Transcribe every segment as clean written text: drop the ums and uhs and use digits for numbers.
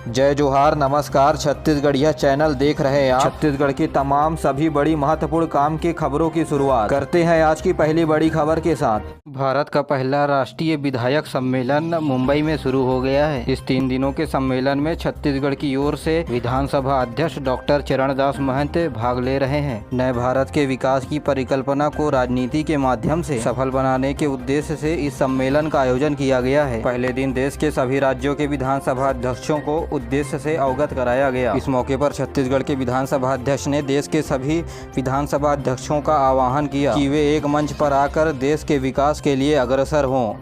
जय जोहार, नमस्कार। छत्तीसगढ़िया चैनल देख रहे हैं आप। छत्तीसगढ़ की तमाम सभी बड़ी महत्वपूर्ण काम की खबरों की शुरुआत करते हैं आज की पहली बड़ी खबर के साथ। भारत का पहला राष्ट्रीय विधायक सम्मेलन मुंबई में शुरू हो गया है। इस 3 दिनों के सम्मेलन में छत्तीसगढ़ की ओर से विधानसभा अध्यक्ष डॉक्टर चरणदास महंत भाग ले रहे हैं। नए भारत के विकास की परिकल्पना को राजनीति के माध्यम से सफल बनाने के उद्देश्य से इस सम्मेलन का आयोजन किया गया है। पहले दिन देश के सभी राज्यों के विधानसभा अध्यक्षों को उद्देश्य से अवगत कराया गया। इस मौके पर छत्तीसगढ़ के विधानसभा अध्यक्ष ने देश के सभी विधानसभा अध्यक्षों का आह्वान किया कि वे एक मंच पर आकर देश के विकास के लिए अग्रसर हों।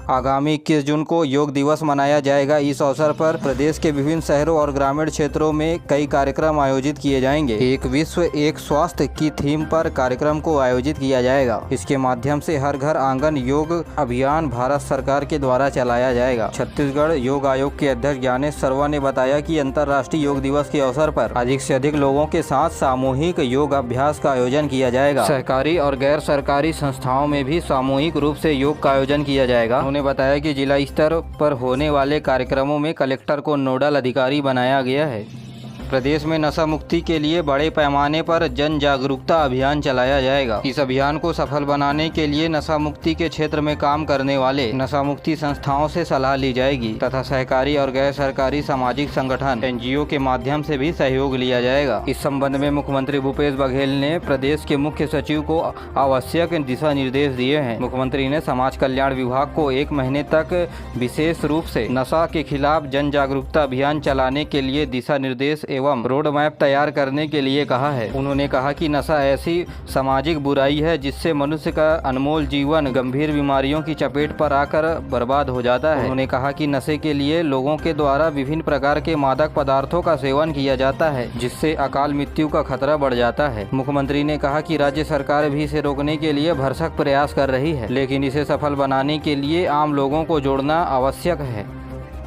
आगामी 21 जून को योग दिवस मनाया जाएगा। इस अवसर पर प्रदेश के विभिन्न शहरों और ग्रामीण क्षेत्रों में कई कार्यक्रम आयोजित किए जाएंगे। एक विश्व एक स्वास्थ्य की थीम पर कार्यक्रम को आयोजित किया जाएगा। इसके माध्यम से हर घर आंगन योग अभियान भारत सरकार के द्वारा चलाया जाएगा। छत्तीसगढ़ योग आयोग के अध्यक्ष ज्ञानेश सर्वा ने बताया कि अंतर्राष्ट्रीय योग दिवस के अवसर पर अधिक से अधिक लोगों के साथ सामूहिक योग अभ्यास का आयोजन किया जाएगा। सरकारी और गैर सरकारी संस्थाओं में भी सामूहिक रूप से योग का आयोजन किया जाएगा। उन्होंने बताया कि जिला स्तर पर होने वाले कार्यक्रमों में कलेक्टर को नोडल अधिकारी बनाया गया है। प्रदेश में नशा मुक्ति के लिए बड़े पैमाने पर जन जागरूकता अभियान चलाया जाएगा। इस अभियान को सफल बनाने के लिए नशा मुक्ति के क्षेत्र में काम करने वाले नशा मुक्ति संस्थाओं से सलाह ली जाएगी तथा सहकारी और गैर सरकारी सामाजिक संगठन NGO के माध्यम से भी सहयोग लिया जाएगा। इस संबंध में मुख्यमंत्री भूपेश बघेल ने प्रदेश के मुख्य सचिव को आवश्यक दिशा निर्देश दिए हैं। मुख्यमंत्री ने समाज कल्याण विभाग को 1 महीने तक विशेष रूप से नशा के खिलाफ जन जागरूकता अभियान चलाने के लिए दिशा निर्देश एवं रोड मैप तैयार करने के लिए कहा है। उन्होंने कहा कि नशा ऐसी सामाजिक बुराई है जिससे मनुष्य का अनमोल जीवन गंभीर बीमारियों की चपेट पर आकर बर्बाद हो जाता है। उन्होंने कहा कि नशे के लिए लोगों के द्वारा विभिन्न प्रकार के मादक पदार्थों का सेवन किया जाता है जिससे अकाल मृत्यु का खतरा बढ़ जाता है। मुख्यमंत्री ने कहा कि राज्य सरकार भी इसे रोकने के लिए भरसक प्रयास कर रही है, लेकिन इसे सफल बनाने के लिए आम लोगों को जोड़ना आवश्यक है।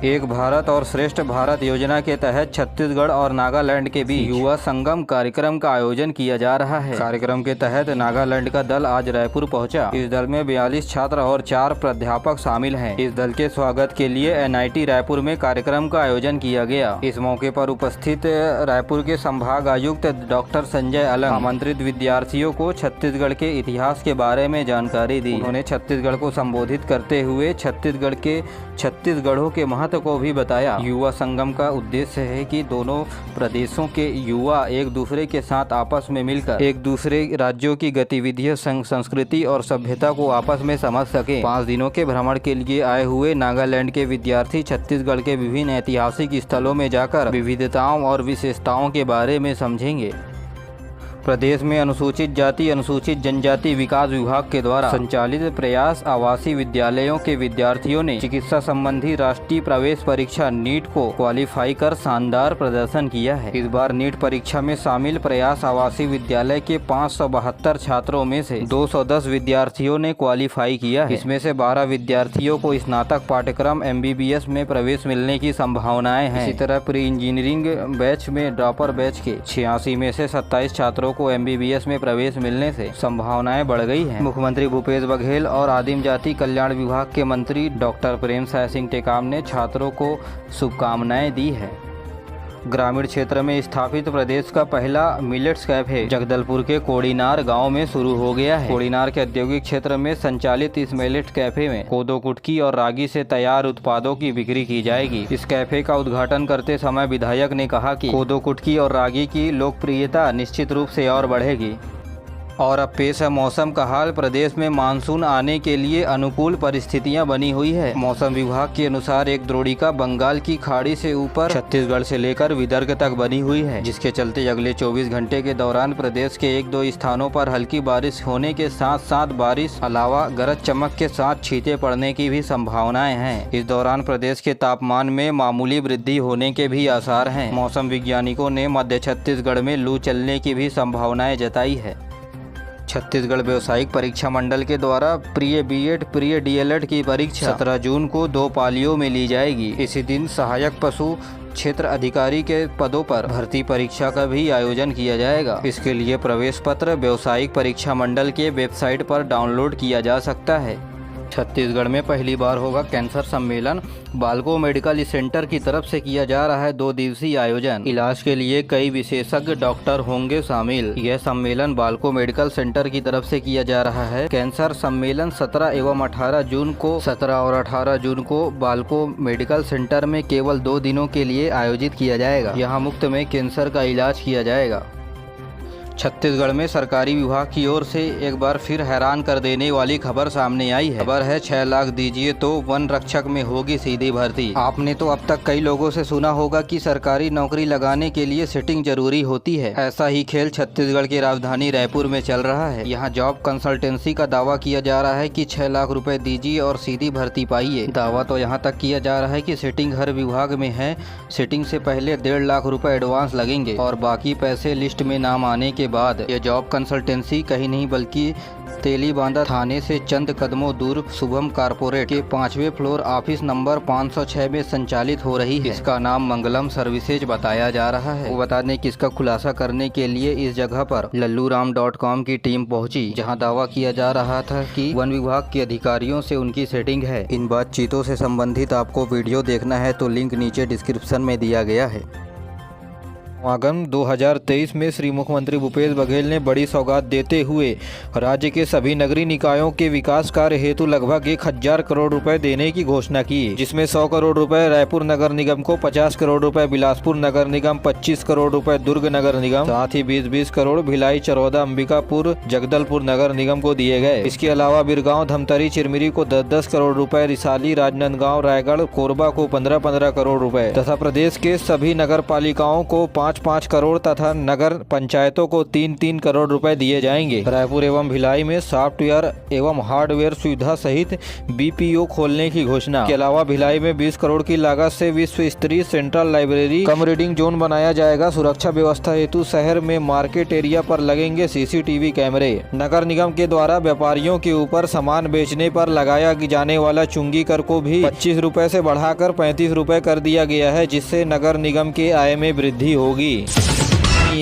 एक भारत और श्रेष्ठ भारत योजना के तहत छत्तीसगढ़ और नागालैंड के बीच युवा संगम कार्यक्रम का आयोजन किया जा रहा है। कार्यक्रम के तहत नागालैंड का दल आज रायपुर पहुंचा। इस दल में 42 छात्र और 4 प्राध्यापक शामिल हैं। इस दल के स्वागत के लिए NIT रायपुर में कार्यक्रम का आयोजन किया गया। इस मौके पर उपस्थित रायपुर के संभाग आयुक्त डॉक्टर संजय अलंग आमंत्रित विद्यार्थियों को छत्तीसगढ़ के इतिहास के बारे में जानकारी दी। उन्होंने छत्तीसगढ़ को संबोधित करते हुए छत्तीसगढ़ों के को भी बताया। युवा संगम का उद्देश्य है कि दोनों प्रदेशों के युवा एक दूसरे के साथ आपस में मिलकर एक दूसरे राज्यों की गतिविधियों, संस्कृति और सभ्यता को आपस में समझ सके। 5 दिनों के भ्रमण के लिए आए हुए नागालैंड के विद्यार्थी छत्तीसगढ़ के विभिन्न ऐतिहासिक स्थलों में जाकर विविधताओं और विशेषताओं के बारे में समझेंगे। प्रदेश में अनुसूचित जाति अनुसूचित जनजाति विकास विभाग के द्वारा संचालित प्रयास आवासीय विद्यालयों के विद्यार्थियों ने चिकित्सा संबंधी राष्ट्रीय प्रवेश परीक्षा नीट को क्वालिफाई कर शानदार प्रदर्शन किया है। इस बार नीट परीक्षा में शामिल प्रयास आवासीय विद्यालय के 572 छात्रों में से 210 विद्यार्थियों ने क्वालिफाई किया है। इसमें से 12 विद्यार्थियों को स्नातक पाठ्यक्रम MBBS में प्रवेश मिलने की संभावनाएं हैं। इसी तरह प्री इंजीनियरिंग बैच में ड्रॉपर बैच के 86 में से 27 छात्रों को MBBS में प्रवेश मिलने से संभावनाएं बढ़ गई हैं। मुख्यमंत्री भूपेश बघेल और आदिम जाति कल्याण विभाग के मंत्री डॉक्टर प्रेमसाय सिंह टेकाम ने छात्रों को शुभकामनाएं दी है। ग्रामीण क्षेत्र में स्थापित प्रदेश का पहला मिलेट्स कैफे जगदलपुर के कोड़ीनार गांव में शुरू हो गया है। कोड़ीनार के औद्योगिक क्षेत्र में संचालित इस मिलेट कैफे में कोदो कुटकी और रागी से तैयार उत्पादों की बिक्री की जाएगी। इस कैफे का उद्घाटन करते समय विधायक ने कहा कि कोदो कुटकी और रागी की लोकप्रियता निश्चित रूप से और बढ़ेगी। और अब पेश है मौसम का हाल। प्रदेश में मानसून आने के लिए अनुकूल परिस्थितियां बनी हुई है। मौसम विभाग के अनुसार एक द्रोणिका बंगाल की खाड़ी से ऊपर छत्तीसगढ़ से लेकर विदर्भ तक बनी हुई है, जिसके चलते अगले 24 घंटे के दौरान प्रदेश के 1-2 स्थानों पर हल्की बारिश होने के साथ साथ बारिश अलावा गरज चमक के साथ छींटे पड़ने की भी संभावनाएं हैं। इस दौरान प्रदेश के तापमान में मामूली वृद्धि होने के भी आसार हैं। मौसम वैज्ञानिकों ने मध्य छत्तीसगढ़ में लू चलने की भी संभावनाएं जताई है। छत्तीसगढ़ व्यावसायिक परीक्षा मंडल के द्वारा प्री B.Ed प्री DLED की परीक्षा 17 जून को 2 पालियों में ली जाएगी। इसी दिन सहायक पशु क्षेत्र अधिकारी के पदों पर भर्ती परीक्षा का भी आयोजन किया जाएगा। इसके लिए प्रवेश पत्र व्यावसायिक परीक्षा मंडल के वेबसाइट पर डाउनलोड किया जा सकता है। छत्तीसगढ़ में पहली बार होगा कैंसर सम्मेलन। बालको मेडिकल सेंटर की तरफ से किया जा रहा है 2 दिवसीय आयोजन। इलाज के लिए कई विशेषज्ञ डॉक्टर होंगे शामिल। यह सम्मेलन बालको मेडिकल सेंटर की तरफ से किया जा रहा है। कैंसर सम्मेलन 17 एवं 18 जून को 17 और 18 जून को बालको मेडिकल सेंटर में केवल 2 दिनों के लिए आयोजित किया जाएगा। यहाँ मुफ्त में कैंसर का इलाज किया जाएगा। छत्तीसगढ़ में सरकारी विभाग की ओर से एक बार फिर हैरान कर देने वाली खबर सामने आई है। खबर है 6 लाख दीजिए तो वन रक्षक में होगी सीधी भर्ती। आपने तो अब तक कई लोगों से सुना होगा कि सरकारी नौकरी लगाने के लिए सिटिंग जरूरी होती है। ऐसा ही खेल छत्तीसगढ़ की राजधानी रायपुर में चल रहा है। यहाँ जॉब कंसल्टेंसी का दावा किया जा रहा है कि 6 लाख रुपए दीजिए और सीधी भर्ती पाइए। दावा तो यहाँ तक किया जा रहा है कि सिटिंग हर विभाग में है। सिटिंग से पहले 1.5 लाख रुपए एडवांस लगेंगे और बाकी पैसे लिस्ट में नाम आने के बाद। यह जॉब कंसल्टेंसी कहीं नहीं बल्कि तेलीबांधा थाने से चंद कदमों दूर शुभम कारपोरेट के 5वें फ्लोर ऑफिस नंबर 506 में संचालित हो रही है। इसका नाम मंगलम सर्विसेज बताया जा रहा है। वो बता दें कि इसका खुलासा करने के लिए इस जगह पर lalluram.com की टीम पहुंची, जहां दावा किया जा रहा था कि वन विभाग के अधिकारियों से उनकी सेटिंग है। इन बातचीतों से संबंधित आपको वीडियो देखना है तो लिंक नीचे डिस्क्रिप्शन में दिया गया है। समागम 2023 में श्री मुख्यमंत्री भूपेश बघेल ने बड़ी सौगात देते हुए राज्य के सभी नगरीय निकायों के विकास कार्य हेतु लगभग 1000 करोड़ रुपए देने की घोषणा की, जिसमें 100 करोड़ रुपए रायपुर नगर निगम को, 50 करोड़ रुपए बिलासपुर नगर निगम, 25 करोड़ रुपए दुर्ग नगर निगम, साथ ही 20-20 करोड़ भिलाई, चरौदा, अंबिकापुर, जगदलपुर नगर निगम को दिए गए। इसके अलावा बिरगांव, धमतरी, चिरमिरी को 10-10 करोड़ रुपए, रिसाली, राजनांदगांव, रायगढ़, कोरबा को 15-15 करोड़ रुपए तथा प्रदेश के सभी नगर पालिकाओं को 5-5 करोड़ तथा नगर पंचायतों को 3-3 करोड़ रुपए दिए जाएंगे। रायपुर एवं भिलाई में सॉफ्टवेयर एवं हार्डवेयर सुविधा सहित BPO खोलने की घोषणा। के अलावा भिलाई में 20 करोड़ की लागत से विश्व स्तरीय सेंट्रल लाइब्रेरी कम रीडिंग जोन बनाया जाएगा। सुरक्षा व्यवस्था हेतु शहर में मार्केट एरिया पर लगेंगे CCTV कैमरे। नगर निगम के द्वारा व्यापारियों के ऊपर सामान बेचने पर लगाया जाने वाला चुंगी कर को भी 25 रुपए से बढ़ाकर 35 रुपए कर दिया गया है, जिससे नगर निगम के आय में वृद्धि होगी।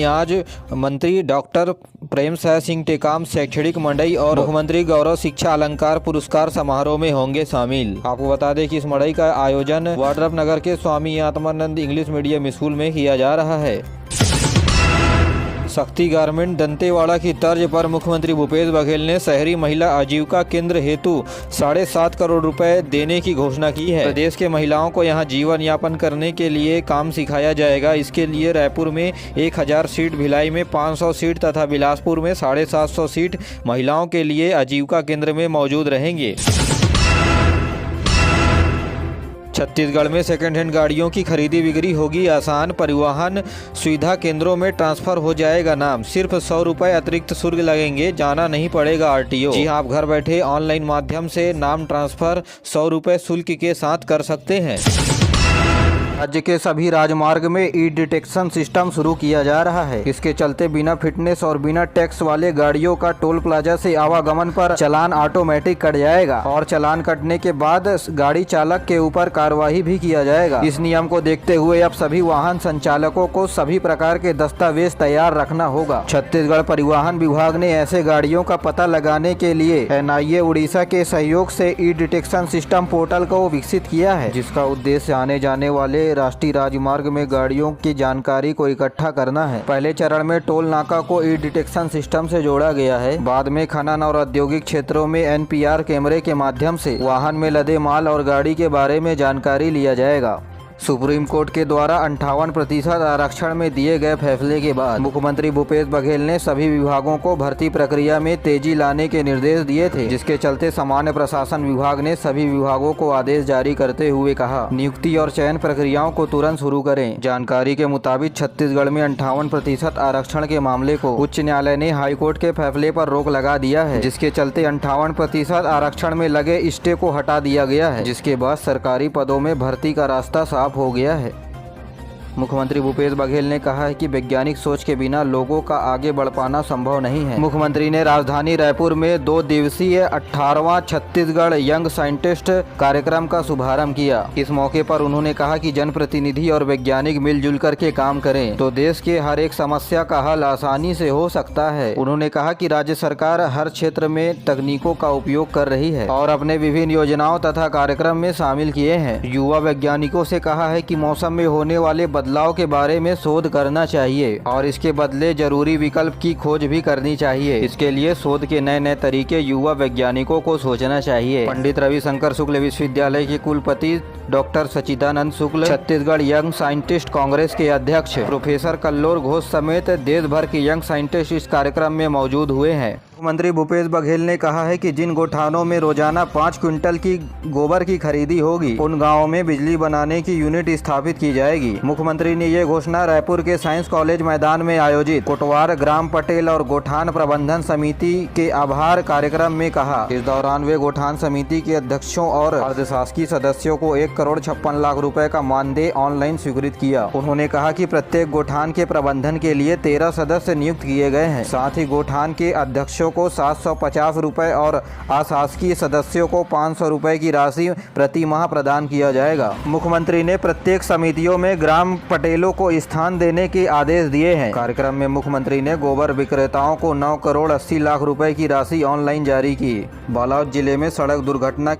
आज मंत्री डॉक्टर प्रेमसाय सिंह टेकाम शैक्षणिक मंडई और मुख्यमंत्री गौरव शिक्षा अलंकार पुरस्कार समारोह में होंगे शामिल। आपको बता दें कि इस मंडई का आयोजन वाड्रफ नगर के Swami Atmanand English medium school में किया जा रहा है। शक्ति गारमेंट दंतेवाड़ा की तर्ज पर मुख्यमंत्री भूपेश बघेल ने शहरी महिला आजीविका केंद्र हेतु 7.5 करोड़ रुपए देने की घोषणा की है। प्रदेश के महिलाओं को यहां जीवन यापन करने के लिए काम सिखाया जाएगा। इसके लिए रायपुर में 1000 सीट, भिलाई में 500 सीट तथा बिलासपुर में 750 सीट महिलाओं के लिए आजीविका केंद्र में मौजूद रहेंगे। छत्तीसगढ़ में सेकेंड हैंड गाड़ियों की खरीदी बिक्री होगी आसान। परिवहन सुविधा केंद्रों में ट्रांसफर हो जाएगा नाम। सिर्फ 100 रुपए अतिरिक्त शुल्क लगेंगे, जाना नहीं पड़ेगा RTO। जी हाँ, आप घर बैठे ऑनलाइन माध्यम से नाम ट्रांसफर 100 रुपए शुल्क के साथ कर सकते हैं। राज्य के सभी राजमार्ग में ई-डिटेक्शन सिस्टम शुरू किया जा रहा है। इसके चलते बिना फिटनेस और बिना टैक्स वाले गाड़ियों का टोल प्लाजा से आवागमन पर चालान ऑटोमेटिक कट जाएगा और चालान कटने के बाद गाड़ी चालक के ऊपर कार्रवाई भी किया जाएगा। इस नियम को देखते हुए अब सभी वाहन संचालकों को सभी प्रकार के दस्तावेज तैयार रखना होगा। छत्तीसगढ़ परिवहन विभाग ने ऐसे गाड़ियों का पता लगाने के लिए NIA उड़ीसा के सहयोग से ई-डिटेक्शन सिस्टम पोर्टल को विकसित किया है, जिसका उद्देश्य आने जाने वाले राष्ट्रीय राजमार्ग में गाड़ियों की जानकारी को इकट्ठा करना है। पहले चरण में टोल नाका को ई-डिटेक्शन सिस्टम से जोड़ा गया है। बाद में खनन और औद्योगिक क्षेत्रों में NPR कैमरे के माध्यम से वाहन में लदे माल और गाड़ी के बारे में जानकारी लिया जाएगा। सुप्रीम कोर्ट के द्वारा 58% आरक्षण में दिए गए फैसले के बाद मुख्यमंत्री भूपेश बघेल ने सभी विभागों को भर्ती प्रक्रिया में तेजी लाने के निर्देश दिए थे, जिसके चलते सामान्य प्रशासन विभाग ने सभी विभागों को आदेश जारी करते हुए कहा, नियुक्ति और चयन प्रक्रियाओं को तुरंत शुरू करें। जानकारी के मुताबिक छत्तीसगढ़ में 58% आरक्षण के मामले को उच्च न्यायालय ने हाईकोर्ट के फैसले पर रोक लगा दिया है, जिसके चलते 58% आरक्षण में लगे स्टे को हटा दिया गया है, जिसके बाद सरकारी पदों में भर्ती का रास्ता साफ हो गया है। मुख्यमंत्री भूपेश बघेल ने कहा है कि वैज्ञानिक सोच के बिना लोगों का आगे बढ़ पाना संभव नहीं है। मुख्यमंत्री ने राजधानी रायपुर में 2 दिवसीय 18वां छत्तीसगढ़ यंग साइंटिस्ट कार्यक्रम का शुभारंभ किया। इस मौके पर उन्होंने कहा कि जनप्रतिनिधि और वैज्ञानिक मिलजुल कर के काम करें तो देश के हर एक समस्या का हल आसानी से हो सकता है। उन्होंने कहा कि राज्य सरकार हर क्षेत्र में तकनीकों का उपयोग कर रही है और अपने विभिन्न योजनाओं तथा कार्यक्रम में शामिल किए हैं। युवा वैज्ञानिकों से कहा है कि मौसम में होने वाले बदलाव के बारे में शोध करना चाहिए और इसके बदले जरूरी विकल्प की खोज भी करनी चाहिए। इसके लिए शोध के नए नए तरीके युवा वैज्ञानिकों को सोचना चाहिए। पंडित रविशंकर शुक्ल विश्वविद्यालय के कुलपति डॉक्टर सच्चिदानंद शुक्ल, छत्तीसगढ़ यंग साइंटिस्ट कांग्रेस के अध्यक्ष प्रोफेसर कल्लोर घोष समेत देश भर के यंग साइंटिस्ट इस कार्यक्रम में मौजूद हुए हैं। मुख्यमंत्री भूपेश बघेल ने कहा है कि जिन गोठानों में रोजाना 5 क्विंटल की गोबर की खरीदी होगी उन गांवों में बिजली बनाने की यूनिट स्थापित की जाएगी। मुख्यमंत्री ने ये घोषणा रायपुर के साइंस कॉलेज मैदान में आयोजित कोटवार ग्राम पटेल और गोठान प्रबंधन समिति के आभार कार्यक्रम में कहा। इस दौरान वे गोठान समिति के अध्यक्षों और अर्धशासकीय सदस्यों को 1,56,00,000 रुपए का मानदेय ऑनलाइन स्वीकृत किया। उन्होंने कहा कि प्रत्येक गोठान के प्रबंधन के लिए 13 सदस्य नियुक्त किए गए हैं। साथ ही गोठान के अध्यक्षों को 750 रुपए और अशासकीय सदस्यों को 500 रुपए की राशि प्रति माह प्रदान किया जाएगा। मुख्यमंत्री ने प्रत्येक समितियों में ग्राम पटेलों को स्थान देने के आदेश दिए हैं। कार्यक्रम में मुख्यमंत्री ने गोबर विक्रेताओं को 9,80,00,000 रुपए की राशि ऑनलाइन जारी की। बालोद जिले में सड़क दुर्घटना